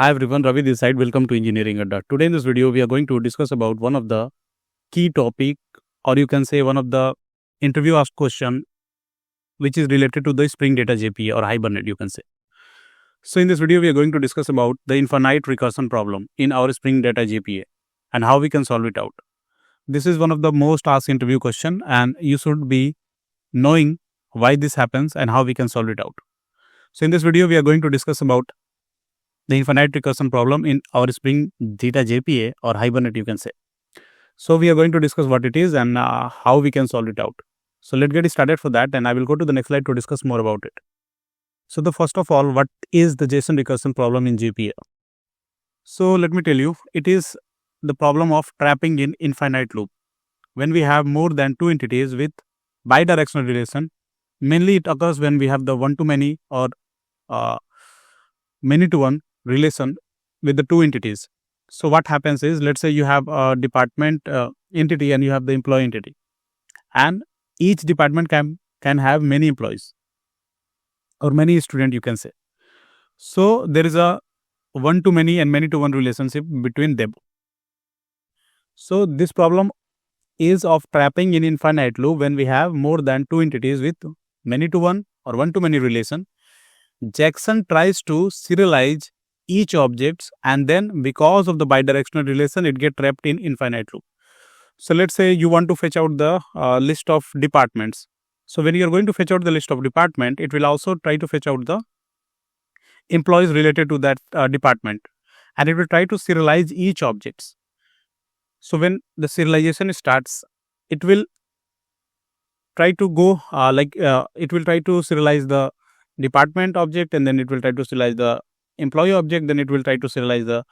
Hi everyone, Ravi this side. Welcome to EnggAdda. Today in this video, we are going to discuss about one of the key topic, or you can say one of the interview asked question, which is related to the Spring Data JPA or Hibernate, you can say. So in this video, we are going to discuss about the infinite recursion problem in our Spring Data JPA and how we can solve it out. This is one of the most asked interview question, and you should be knowing why this happens and how we can solve it out. So in this video, we are going to discuss about the infinite recursion problem in our Spring Data JPA or Hibernate, you can say. So we are going to discuss what it is and how we can solve it out. So let's get started for that, and I will go to the next slide to discuss more about it. So the first of all, what is the JSON recursion problem in JPA? So let me tell you, it is the problem of trapping in infinite loop. When we have more than two entities with bidirectional relation, mainly it occurs when we have the one-to-many or many-to-one relation with the two entities. So what happens is, let's say you have a department entity and you have the employee entity, and each department can have many employees or many students, you can say. So there is a one-to-many and many-to-one relationship between them. So this problem is of trapping in infinite loop when we have more than two entities with many-to-one or one-to-many relation. Jackson tries to serialize each objects, and then because of the bidirectional relation, it gets trapped in infinite loop. So let's say you want to fetch out the list of departments. So when you are going to fetch out the list of department, it will also try to fetch out the employees related to that department, and it will try to serialize each objects. So when the serialization starts, it will try to go it will try to serialize the department object, and then it will try to serialize the employee object, then it will try to serialize the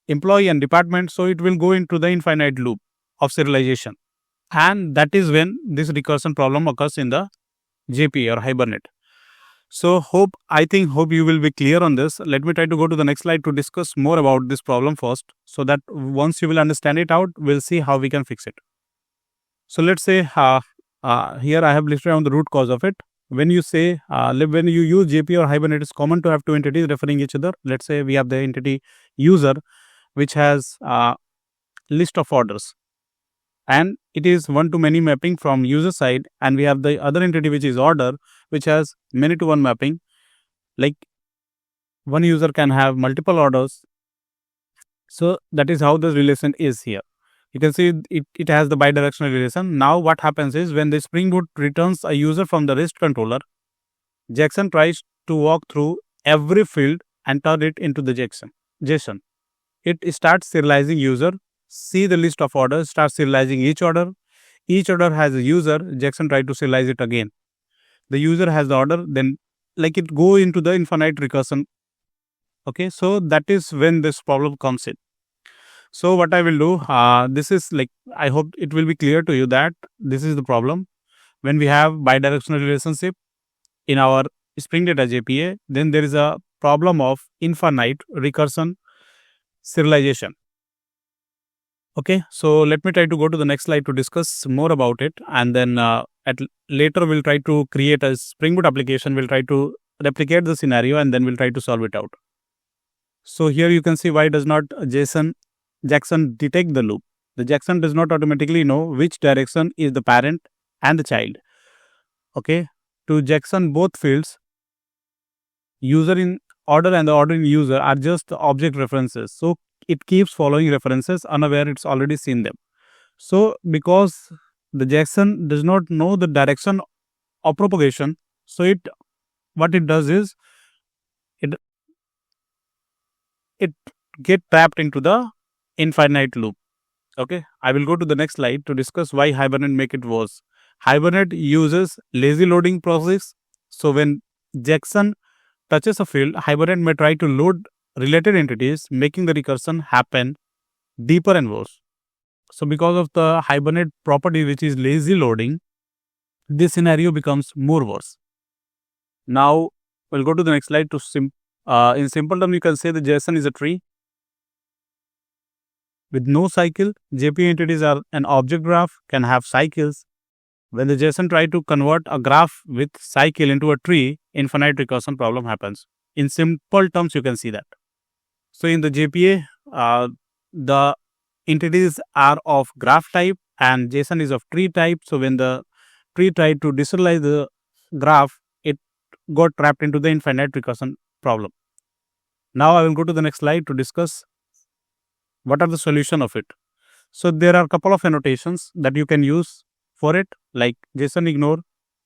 employee and department. So it will go into the infinite loop of serialization, and that is when this recursion problem occurs in the JPA or Hibernate. So hope you will be clear on this. Let me try to go to the next slide to discuss more about this problem first, so that once you will understand it out, we'll see how we can fix it. So let's say here I have listed down the root cause of it. When you say when you use JPA or Hibernate, it's common to have two entities referring each other. Let's say we have the entity user, which has list of orders, and it is one-to-many mapping from user side, and we have the other entity which is order, which has many-to-one mapping, like one user can have multiple orders. So that is how the relation is here. You can see it has the bidirectional relation. Now what happens is, when the Spring Boot returns a user from the REST controller, Jackson tries to walk through every field and turn it into the JSON. It starts serializing user, see the list of orders, starts serializing each order. Each order has a user, Jackson tries to serialize it again. The user has the order, then it go into the infinite recursion. Okay, so that is when this problem comes in. So what I will do, this is I hope it will be clear to you that this is the problem. When we have bidirectional relationship in our Spring Data JPA, then there is a problem of infinite recursion serialization. Okay, so let me try to go to the next slide to discuss more about it, and then later we'll try to create a Spring Boot application. We'll try to replicate the scenario, and then we'll try to solve it out. So here you can see why does not Jackson detect the loop. The Jackson does not automatically know which direction is the parent and the child. Okay, to Jackson, both fields, user in order and the order in user, are just object references. So it keeps following references unaware it's already seen them. So because the Jackson does not know the direction of propagation, so what it does is it get trapped into the infinite loop. Okay, I will go to the next slide to discuss why Hibernate make it worse. Hibernate uses lazy loading process. So when Jackson touches a field, Hibernate may try to load related entities, making the recursion happen deeper and worse. So because of the Hibernate property, which is lazy loading, this scenario becomes more worse. Now we'll go to the next slide to in simple terms, you can say the JSON is a tree with no cycle. JPA entities are an object graph, can have cycles. When the JSON try to convert a graph with cycle into a tree, infinite recursion problem happens. In simple terms, you can see that. So in the JPA, the entities are of graph type and JSON is of tree type. So when the tree tried to deserialize the graph, it got trapped into the infinite recursion problem. Now I will go to the next slide to discuss what are the solution of it. So there are a couple of annotations that you can use for it, like JSON ignore.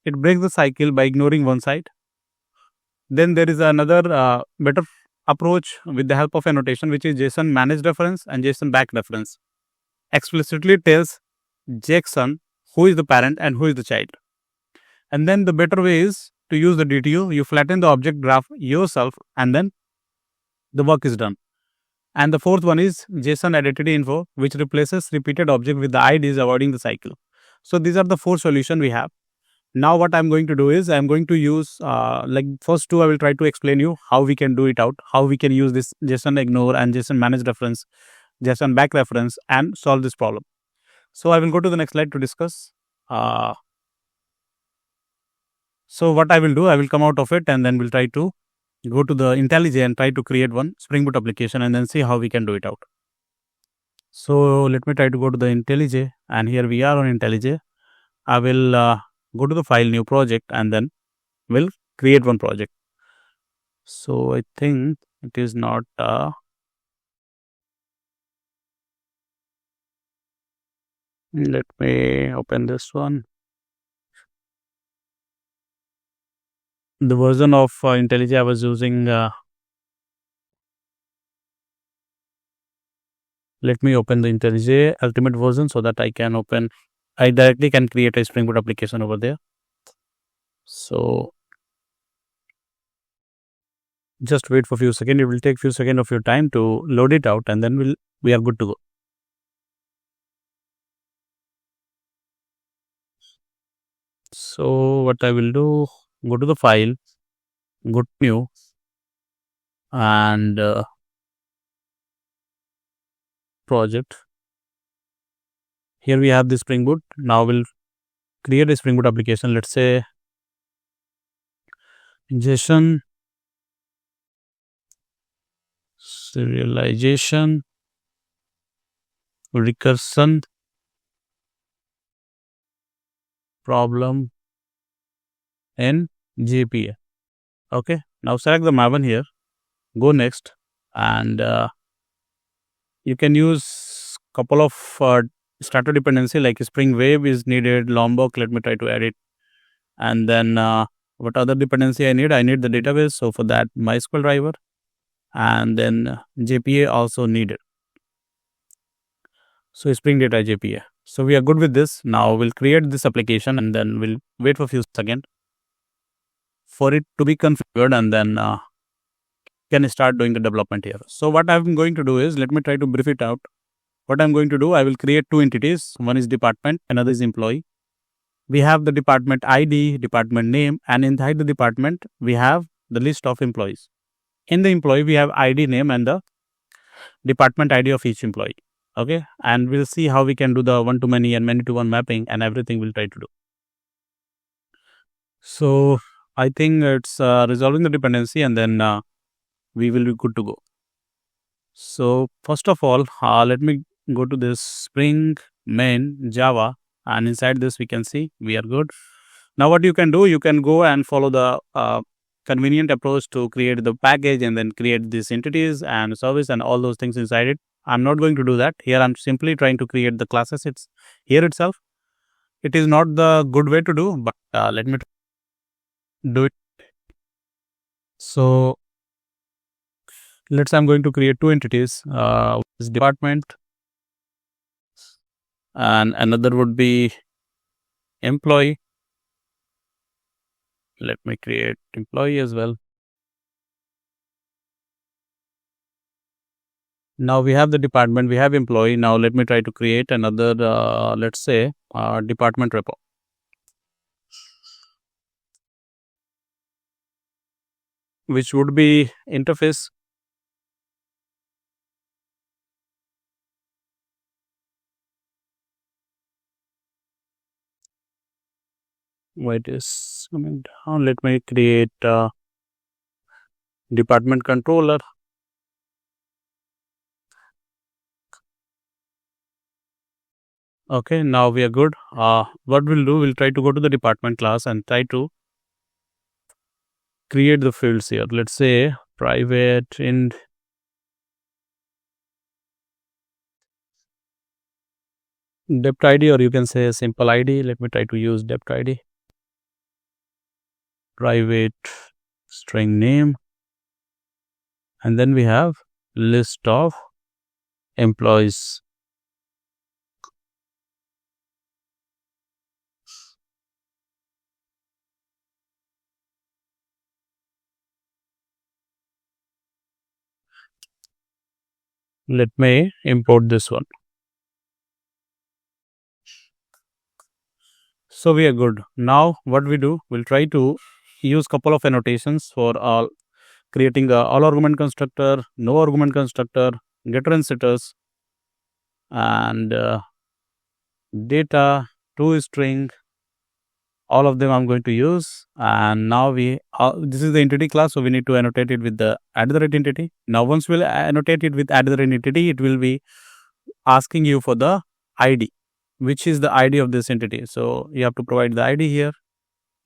It breaks the cycle by ignoring one side. Then there is another better approach with the help of annotation, which is JSON managed reference and JSON back reference. Explicitly tells JSON who is the parent and who is the child. And then the better way is to use the DTO. You flatten the object graph yourself and then the work is done. And the fourth one is JSON identity info, which replaces repeated object with the IDs, avoiding the cycle. So these are the four solutions we have. Now what I'm going to do is I'm going to use like first two I will try to explain you how we can do it out, how we can use this JSON ignore and JSON managed reference, JSON back reference and solve this problem. So I will go to the next slide to discuss. So what I will do, I will come out of it and then we'll try to go to the IntelliJ and try to create one Spring Boot application and then see how we can do it out. So let me try to go to the IntelliJ and here we are on IntelliJ. I will go to the file, new project, and then we'll create one project. So I think it is not let me open this one. The version of IntelliJ I was using, let me open the IntelliJ Ultimate version so that I directly can create a Spring Boot application over there. So just wait for a few seconds. It will take few seconds of your time to load it out and then we are good to go. So what I will do, go to the file, go to new and project. Here we have the Spring Boot. Now we'll create a Spring Boot application. Let's say JSON serialization recursion problem in JPA. Okay, now select the Maven here, go next, and you can use couple of starter dependency like Spring Wave is needed, Lombok, let me try to add it, and then what other dependency I need? I need the database, so for that MySQL driver, and then JPA also needed. So Spring Data JPA. So we are good with this. Now we'll create this application and then we'll wait for a few seconds for it to be configured and then can start doing the development here. So what I'm going to do is, let me try to brief it out. What I'm going to do, I will create two entities. One is department, another is employee. We have the department ID, department name, and inside the department, we have the list of employees. In the employee, we have ID name and the department ID of each employee. Okay, and we'll see how we can do the one-to-many and many-to-one mapping and everything we'll try to do. So I think it's resolving the dependency and then we will be good to go. So first of all, let me go to this Spring main Java, and inside this we can see we are good. Now what you can do, you can go and follow the convenient approach to create the package and then create these entities and service and all those things inside it. I'm not going to do that. Here I'm simply trying to create the classes. It's here itself. It is not the good way to do, but let me do it. So I'm going to create two entities. This department and another would be employee. Let me create employee as well. Now we have the department, we have employee. Now let me try to create another, let's say, department repo. Which would be interface. Wait, is coming down. Let me create department controller. Okay, now we are good. What we'll do, we'll try to go to the department class and try to create the fields here. Let's say private int depth ID, or you can say simple ID. Let me try to use depth ID. Private string name, and then we have list of employees. Let me import this one. So we are good. Now what we do, we'll try to use couple of annotations for all creating a all argument constructor, no argument constructor, getter and setters, and data, to string. All of them I'm going to use. And now this is the entity class, so we need to annotate it with the @ entity. Now once we'll annotate it with @ entity, it will be asking you for the ID, which is the ID of this entity. So you have to provide the ID here.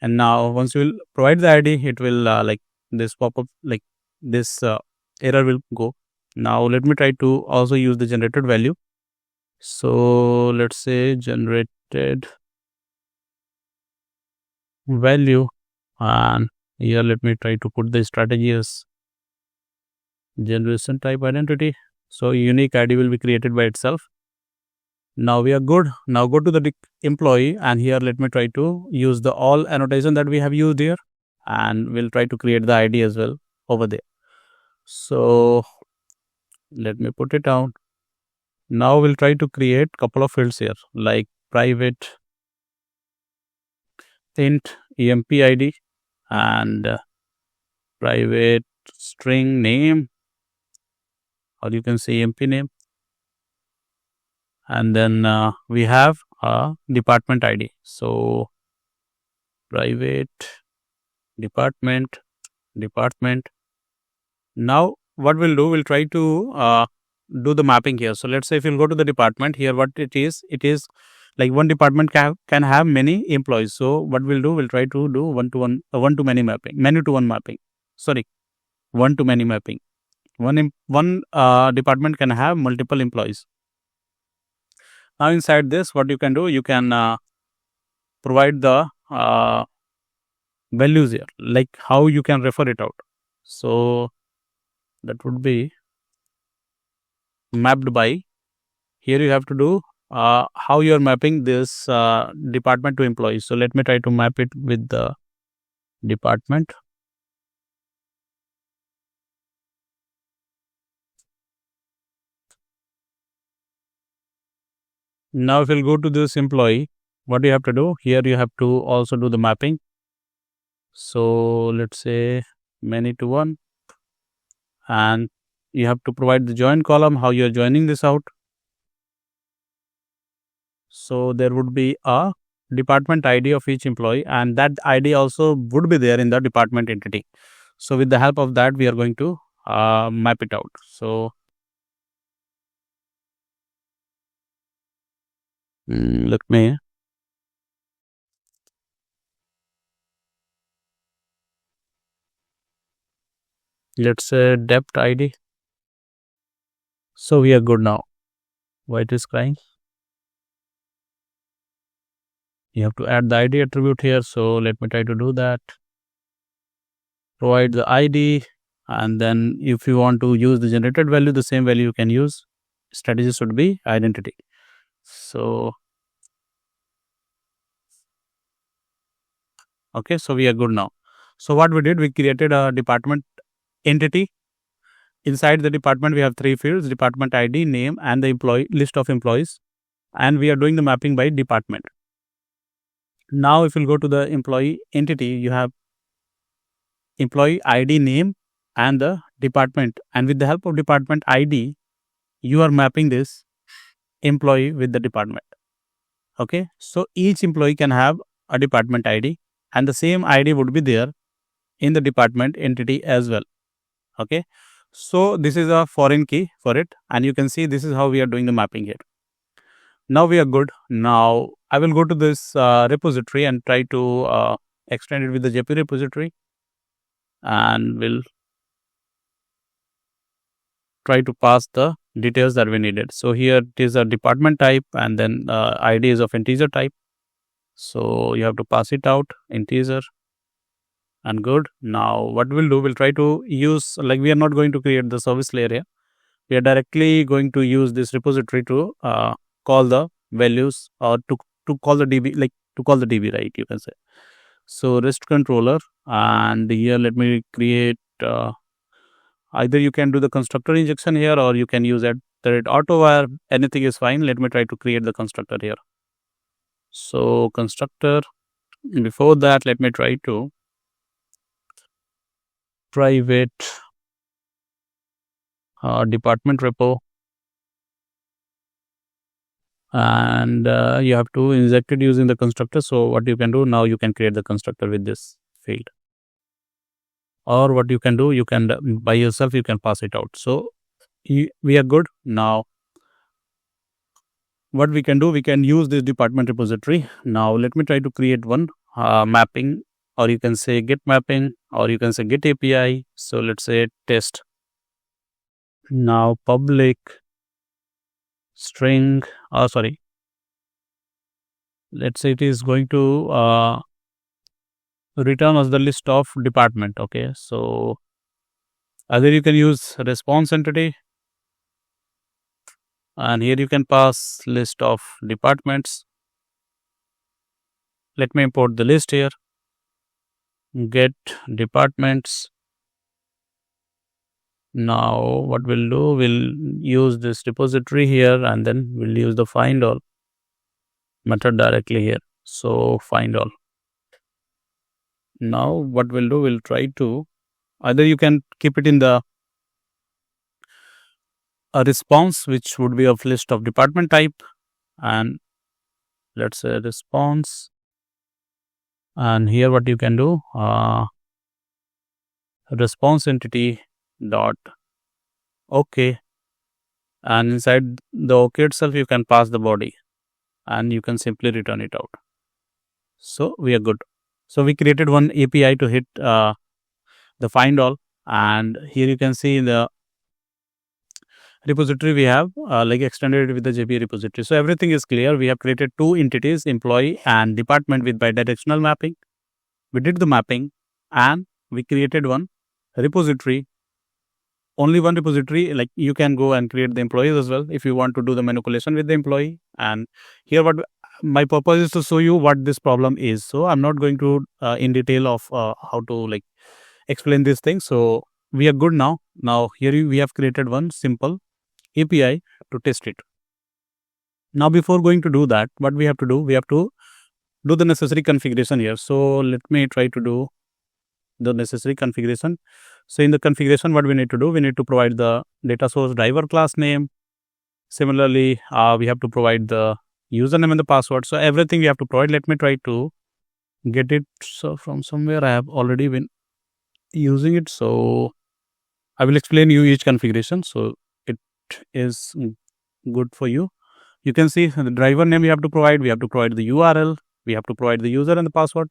And now once you will provide the ID, it will like this pop up, like this error will go. Now let me try to also use the generated value. So let's say generated value, and here let me try to put the strategy as generation type identity. So unique ID will be created by itself. Now we are good. Now go to the employee, and here let me try to use the all annotation that we have used here, and we'll try to create the ID as well over there. So let me put it down. Now we'll try to create couple of fields here, like private int emp ID and private string name, or you can say emp name, and then we have a department ID. So private department. Now what we'll do, we'll try to do the mapping here. So let's say if you'll go to the department here, what it is like one department can have many employees. So what we'll do, we'll try to do one to many mapping, many to one mapping. Sorry, one to many mapping. One department can have multiple employees. Now inside this, what you can do, you can provide the values here, like how you can refer it out. So that would be mapped by. Here you have to do how you are mapping this department to employees. So let me try to map it with the department. Now if you'll go to this employee, what you have to do, here you have to also do the mapping. So let's say many to one, and you have to provide the join column, how you are joining this out. So there would be a department ID of each employee, and that ID also would be there in the department entity. So with the help of that, we are going to map it out. So let me let's say depth ID. So we are good now. Why it is crying? You have to add the ID attribute here. So let me try to do that. Provide the ID, and then if you want to use the generated value, the same value you can use. Strategy should be identity. So okay, so we are good now. So what we did, we created a department entity. Inside the department, we have three fields: department ID, name, and the employee list of employees. And we are doing the mapping by department. Now, if you go to the employee entity, you have employee ID, name, and the department. And with the help of department ID, you are mapping this employee with the department. Okay, so each employee can have a department ID, and the same ID would be there in the department entity as well. Okay, so this is a foreign key for it, and you can see this is how we are doing the mapping here. Now we are good. Now I will go to this repository and try to extend it with the JPA repository, and we'll try to pass the details that we needed. So here it is a department type, and then ID is of integer type. So you have to pass it out integer, and good. Now what we'll do, we'll try to use, like, we are not going to create the service layer here. We are directly going to use this repository to call the values, or to call the DB, like to call the DB, right? You can say. So REST controller, and here let me create. Either you can do the constructor injection here, or you can use @auto-var. Anything is fine. Let me try to create the constructor here. So constructor. Before that, let me try to private department repo, and you have to inject it using the constructor. So what you can do now, you can create the constructor with this field, or what you can do, you can by yourself you can pass it out. So we are good. Now what we can do, we can use this department repository. Now let me try to create one mapping, or you can say get mapping, or you can say get API. So let's say test. Now public string, let's say it is going to return us the list of department. Okay, so either you can use response entity, and here you can pass list of departments. Let me import the list here. Get departments. Now what we'll do, we'll use this repository here, and then we'll use the find all method directly here. So find all. Now what we'll do, we'll try to, either you can keep it in the a response, which would be of list of department type, and let's say response, and here what you can do, response entity dot okay, and inside the okay itself you can pass the body, and you can simply return it out. So we are good. So we created one API to hit the find all, and here you can see in the repository we have like extended it with the JPA repository. So everything is clear. We have created two entities, employee and department, with bidirectional mapping. We did the mapping, and we created one repository. Only one repository. Like, you can go and create the employees as well if you want to do the manipulation with the employee. And here what my purpose is to show you what this problem is. So I'm not going to in detail of how to like explain these things. So we are good now. Now here we have created one simple API to test it. Now before going to do that, what we have to do, we have to do the necessary configuration here. So let me try to do the necessary configuration. So in the configuration, what we need to do, we need to provide the data source driver class name. Similarly, we have to provide the username and the password. So everything we have to provide. Let me try to get it. So from somewhere I have already been using it. So I will explain you each configuration, so it is good for you. You can see the driver name we have to provide the URL, we have to provide the user and the password.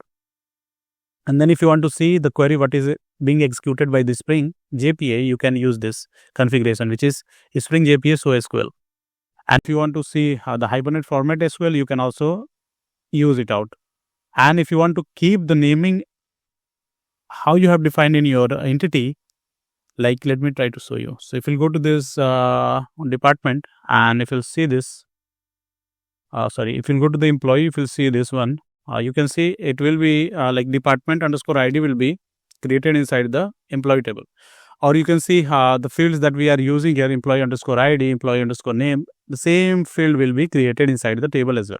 And then if you want to see the query, what is being executed by the Spring JPA, you can use this configuration, which is Spring JPA so SQL. And if you want to see the Hibernate format SQL, you can also use it out. And if you want to keep the naming how you have defined in your entity, like, let me try to show you. So if you go to this department, and if you'll see this, if you go to the employee, if you'll see this one, you can see it will be like department underscore ID will be created inside the employee table. Or you can see the fields that we are using here, employee underscore ID, employee underscore name, the same field will be created inside the table as well.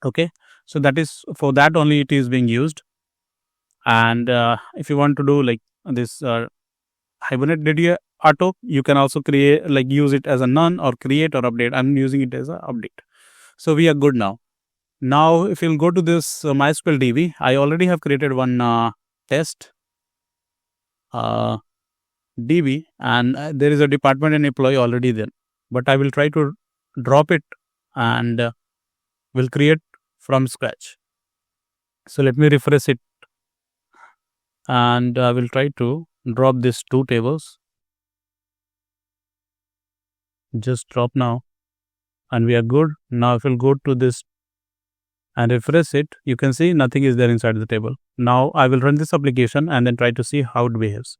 Okay, so that is for that only it is being used. And if you want to do like this Hibernate data auto, you can also create, like, use it as a none or create or update. I'm using it as a update. So we are good now. Now if you'll go to this MySQL DB, I already have created one test DB, and there is a department and employee already there, but I will try to drop it and we'll create from scratch. So let me refresh it, and I will try to drop these two tables. Just drop now, and we are good. Now if we'll go to this and refresh it, you can see nothing is there inside the table. Now I will run this application and then try to see how it behaves.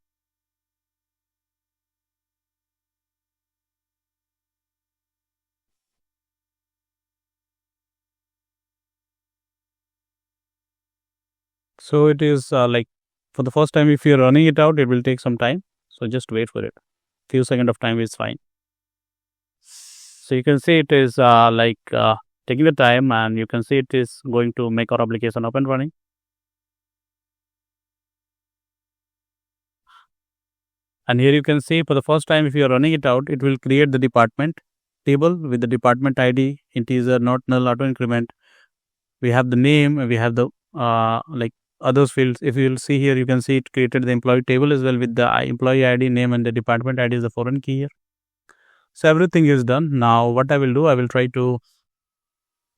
So it is like for the first time, if you're running it out, it will take some time. So just wait for it. Few seconds of time is fine. So you can see it is taking the time, and you can see it is going to make our application up and running. And here you can see for the first time, if you are running it out, it will create the department table with the department ID, integer, not null, auto increment. We have the name, we have the others fields. If you will see here, you can see it created the employee table as well with the employee ID, name, and the department ID is the foreign key here. So everything is done. Now what I will do, I will try to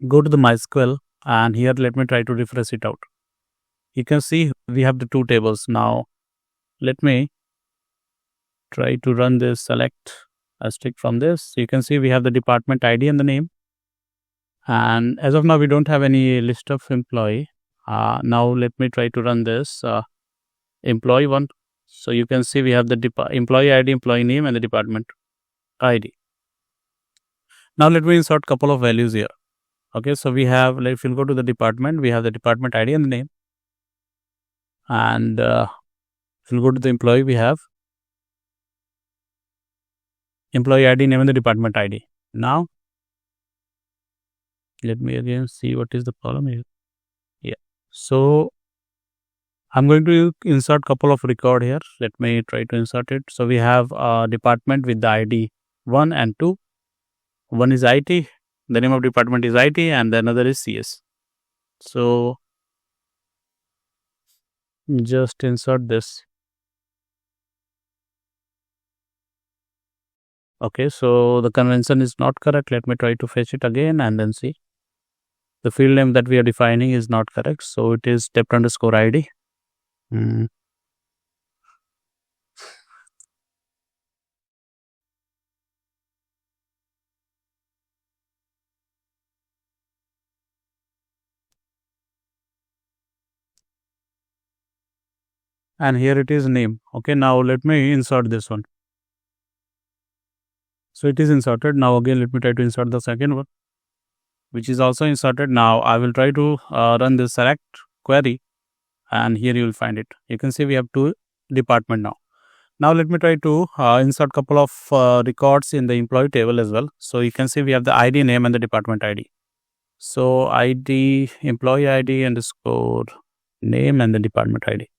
go to the MySQL, and here let me try to refresh it out. You can see we have the two tables. Now let me try to run this select asterisk from this. You can see we have the department ID and the name, and as of now we don't have any list of employee. Now let me try to run this employee one. So you can see we have the employee ID, employee name, and the department ID. Now let me insert couple of values here. Okay, so we have, if you go to the department, we have the department ID and the name, and if you go to the employee, we have employee ID, name, and the department ID. Now let me again see what is the problem here. Yeah, so I'm going to insert couple of record here. Let me try to insert it. So we have a department with the ID 1 and 2. One is IT, the name of department is IT, and the another is CS. So just insert this. Okay, so the convention is not correct. Let me try to fetch it again and then see. The field name that we are defining is not correct. So it is step underscore ID. And here it is name. Okay, now let me insert this one. So it is inserted. Now again, let me try to insert the second one, which is also inserted. Now I will try to run this select query, and here you will find it. You can see we have two department now. Now let me try to insert couple of records in the employee table as well. So you can see we have the ID, name, and the department ID. So ID, employee ID underscore name, and the department ID.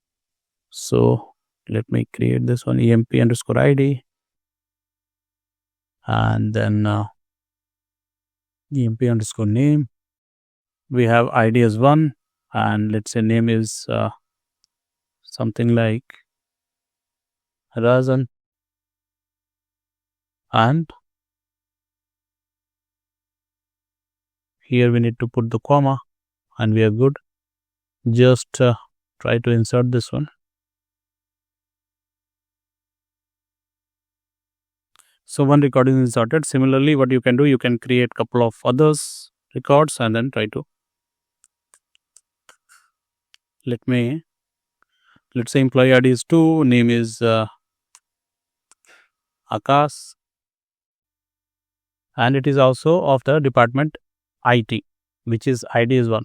So let me create this one, EMP underscore ID, and then EMP underscore name. We have ID as 1, and let's say name is something like Razan, and here we need to put the comma, and we are good. Just try to insert this one. So one record is inserted. Similarly, what you can do, you can create couple of others records and then try to, let's say employee ID is 2, name is Akash, and it is also of the department IT, which is ID is 1.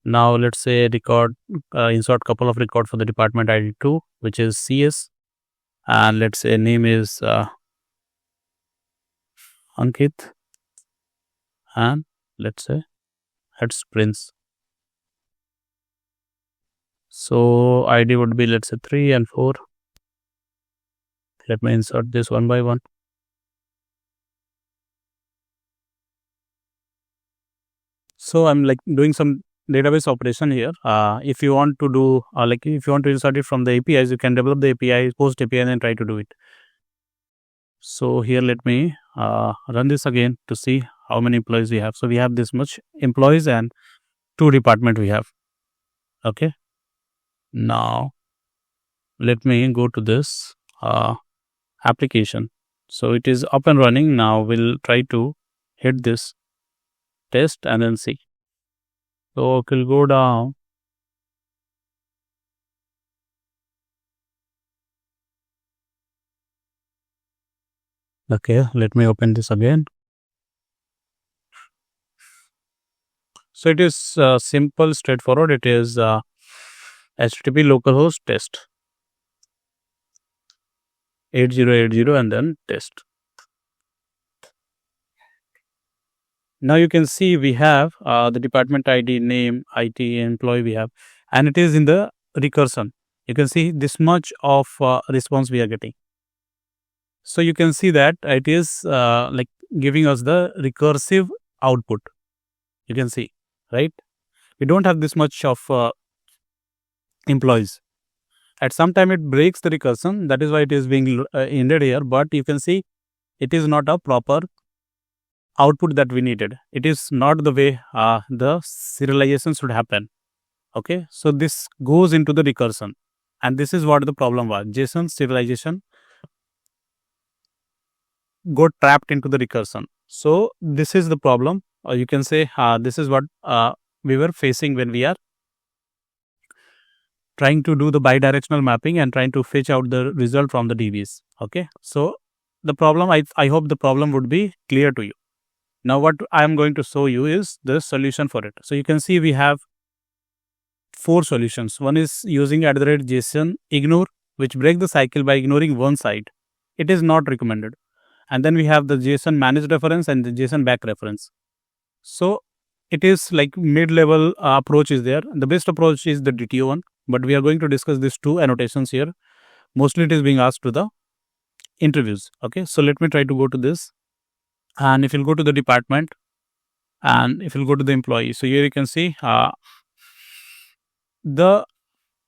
Now let's say record, insert couple of record for the department ID 2, which is CS, and let's say name is Ankit, and let's say heads Prince. So ID would be, let's say 3 and 4. Let me insert this one by one. So I'm doing some database operation here. If you want to do if you want to insert it from the APIs, you can develop the API, post API, and then try to do it. So here let me run this again to see how many employees we have. So we have this much employees and 2 department we have. Okay. Now let me go to this application. So it is up and running. Now we'll try to hit this test and then see. So we'll go down. Okay, let me open this again. So it is simple, straightforward. It is HTTP localhost test 8080 and then test. Now you can see we have the department ID, name, IT, employee we have, and it is in the recursion. You can see this much of response we are getting. So you can see that it is like giving us the recursive output. You can see, right? We don't have this much of employees. At some time it breaks the recursion. That is why it is being ended here. But you can see it is not a proper output that we needed. It is not the way the serialization should happen. Okay, so this goes into the recursion, and this is what the problem was. JSON serialization got trapped into the recursion. So this is the problem, or you can say this is what we were facing when we are trying to do the bidirectional mapping and trying to fetch out the result from the DBs. Okay, so the problem, I hope the problem would be clear to you. Now what I am going to show you is the solution for it. So you can see we have 4 solutions. One is using @JSON ignore, which break the cycle by ignoring one side. It is not recommended. And then we have the JSON managed reference and the JSON back reference. So it is like mid-level approach is there. The best approach is the DTO one, but we are going to discuss these 2 annotations here. Mostly it is being asked to the interviews. Okay, so let me try to go to this. And if you'll go to the department and if you'll go to the employee, so here you can see the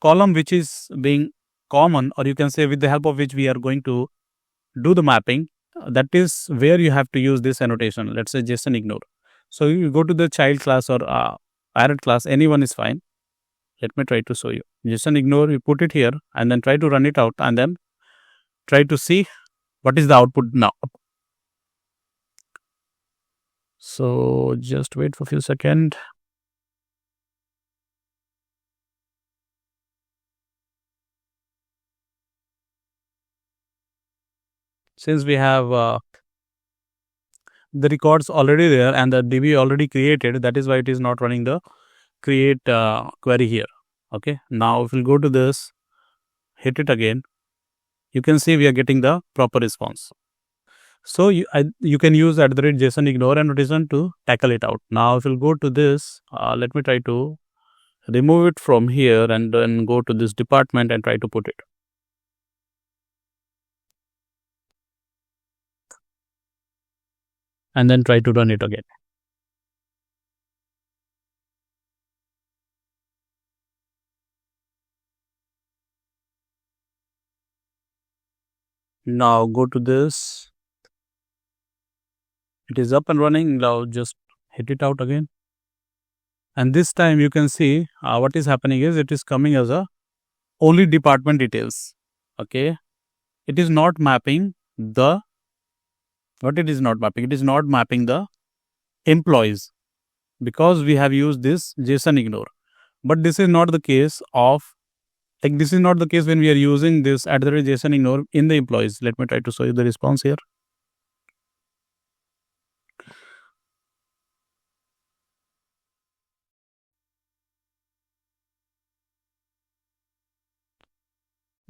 column which is being common, or you can say with the help of which we are going to do the mapping, that is where you have to use this annotation. Let's say JSON ignore. So you go to the child class or parent class, anyone is fine. Let me try to show you. JSON ignore, you put it here and then try to run it out and then try to see what is the output now. So just wait for a few seconds. Since we have the records already there and the DB already created, that is why it is not running the create query here. Okay, now if we'll go to this, hit it again, you can see we are getting the proper response. So you can use @JSON ignore annotation to tackle it out. Now if we'll go to this, let me try to remove it from here and then go to this department and try to put it. And then try to run it again. Now go to this. It is up and running. Now just hit it out again. And this time you can see what is happening is it is coming as a only department details. Okay. It is not mapping the, what it is not mapping? It is not mapping the employees because we have used this JSON ignore. But this is not the case of, like this is not the case when we are using this @JSON ignore in the employees. Let me try to show you the response here.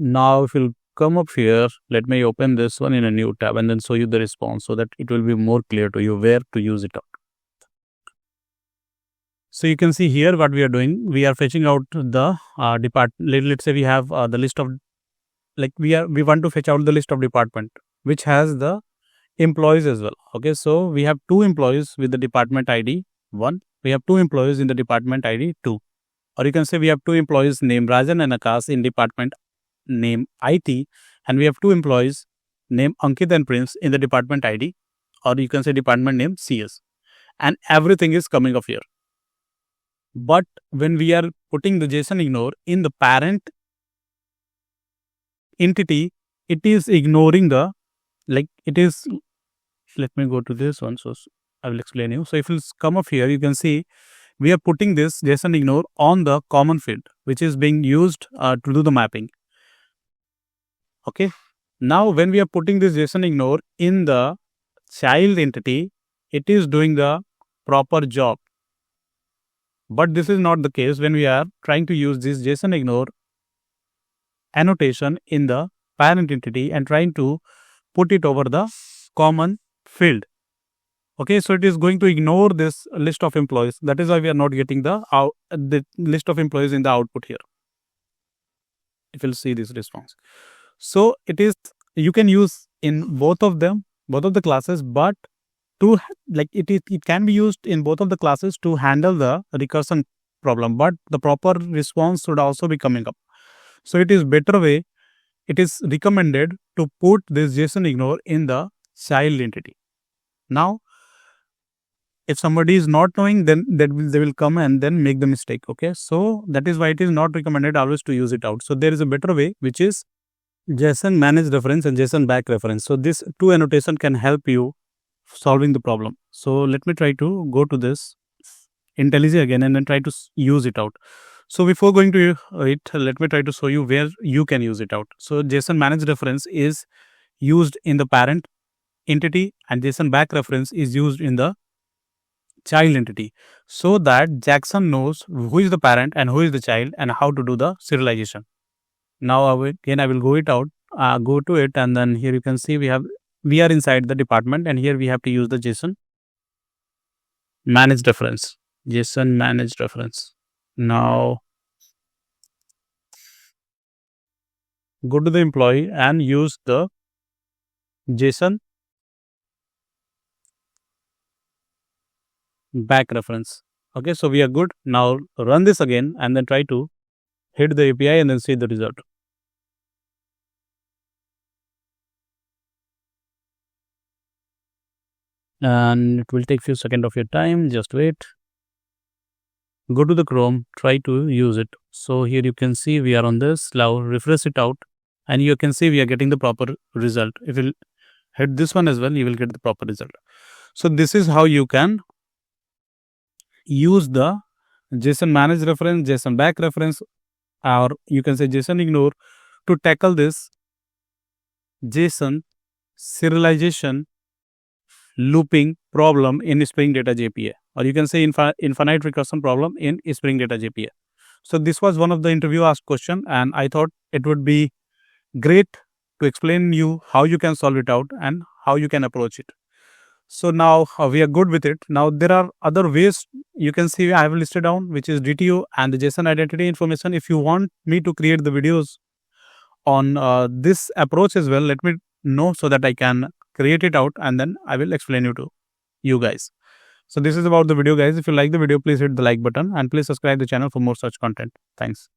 Now if you'll come up here, let me open this one in a new tab and then show you the response so that it will be more clear to you where to use it out. So you can see here what we are doing. We are fetching out the let's say we have the list of, like we want to fetch out the list of department which has the employees as well. Okay, so we have 2 employees with the department ID 1. We have 2 employees in the department ID 2. Or you can say we have 2 employees named Rajan and Akash in department name IT, and we have 2 employees named Ankit and Prince in the department ID, or you can say department name CS. and everything is coming up here. But when we are putting the JSON ignore in the parent entity, it is ignoring the, let me go to this one, so I will explain you. So if you come up here, you can see we are putting this JSON ignore on the common field, which is being used to do the mapping. Okay. Now, when we are putting this JSON ignore in the child entity, it is doing the proper job. But this is not the case when we are trying to use this JSON ignore annotation in the parent entity and trying to put it over the common field. Okay, so it is going to ignore this list of employees. That is why we are not getting the list of employees in the output here. If you'll see this response. So it is, you can use in both of them, both of the classes, but to it can be used in both of the classes to handle the recursion problem, but the proper response should also be coming up. So it is better way, it is recommended to put this JSON ignore in the child entity. Now, if somebody is not knowing, then they will come and then make the mistake. Okay, so that is why it is not recommended always to use it out. So there is a better way, which is JSON manage reference and JSON back reference. So this two annotation can help you solving the problem. So let me try to go to this IntelliJ again and then try to use it out. So before going to it, let me try to show you where you can use it out. So JSON manage reference is used in the parent entity and JSON back reference is used in the child entity, so that Jackson knows who is the parent and who is the child and how to do the serialization. Now I will go it out, go to it, and then here you can see we are inside the department, and here we have to use the JSON managed reference. JSON managed reference. Now go to the employee and use the JSON back reference. Okay, so we are good. Now run this again and then try to hit the API and then see the result. And it will take few seconds of your time. Just wait. Go to the Chrome, try to use it. So here you can see we are on this. Now refresh it out and you can see we are getting the proper result. If you hit this one as well, you will get the proper result. So this is how you can use the JSON manage reference, JSON back reference, or you can say JSON ignore to tackle this JSON serialization looping problem in Spring Data JPA, or you can say infinite recursion problem in Spring Data JPA. So this was one of the interview asked question, and I thought it would be great to explain you how you can solve it out and how you can approach it. So now we are good with it. Now there are other ways. You can see I have listed down, which is DTO and the JSON identity information. If you want me to create the videos on this approach as well, let me know so that I can create it out and then I will explain it to you guys. So this is about the video, guys. If you like the video, please hit the like button and please subscribe the channel for more such content. Thanks.